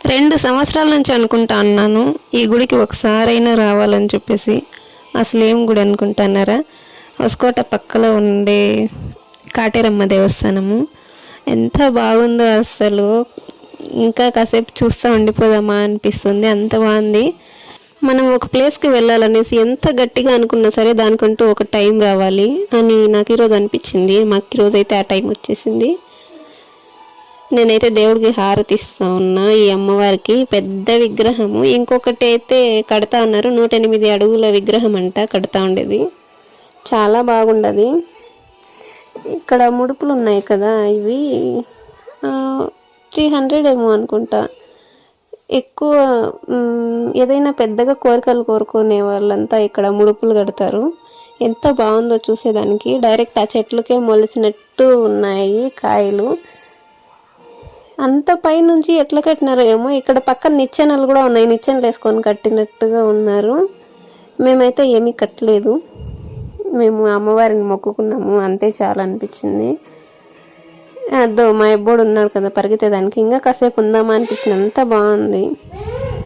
2 సంవత్సరాల నుంచి అనుకుంటా అన్నాను ఈ గుడికి ఒకసారైనా రావాలని చెప్పేసి. అసలు ఏం గుడి అనుకుంటున్నారా? హొసకోట పక్కలో ఉండే కాటేరమ్మ దేవస్థానము. ఎంత బాగుందో అసలు. ఇంకా కాసేపు చూస్తూ ఉండిపోదామా అనిపిస్తుంది, అంత బాగుంది. మనం ఒక ప్లేస్కి వెళ్ళాలనేసి ఎంత గట్టిగా అనుకున్నా సరే దానికంటూ ఒక టైం రావాలి అని నాకు ఈరోజు అనిపించింది. మాకు ఈరోజు అయితే ఆ టైం వచ్చేసింది. నేనైతే దేవుడికి హారతి ఇస్తా ఉన్నా. ఈ అమ్మవారికి పెద్ద విగ్రహము, ఇంకొకటి అయితే కడతా ఉన్నారు. 108 అడుగుల విగ్రహం అంట కడతా ఉండేది. చాలా బాగుండదు. ఇక్కడ ముడుపులు ఉన్నాయి కదా, ఇవి 300 ఏమో అనుకుంటా. ఎక్కువ ఏదైనా పెద్దగా కోరికలు కోరుకునే వాళ్ళంతా ఇక్కడ ముడుపులు కడతారు. ఎంత బాగుందో చూసేదానికి. డైరెక్ట్ ఆ చెట్లకే మొలిసినట్టు ఉన్నాయి కాయలు. అంత పైనుంచి ఎట్లా కట్టినారో ఏమో. ఇక్కడ పక్కన నిచ్చెనలు కూడా ఉన్నాయి, నిచ్చెనలు వేసుకొని కట్టినట్టుగా ఉన్నారు. మేమైతే ఏమీ కట్టలేదు, మేము అమ్మవారిని మొక్కుకున్నాము అంతే, చాలా అనిపించింది. అదో మా అబ్బోడు ఉన్నాడు కదా పరిగెత్తేదానికి, ఇంకా కాసేపు ఉందామా అనిపించింది, అంత బాగుంది.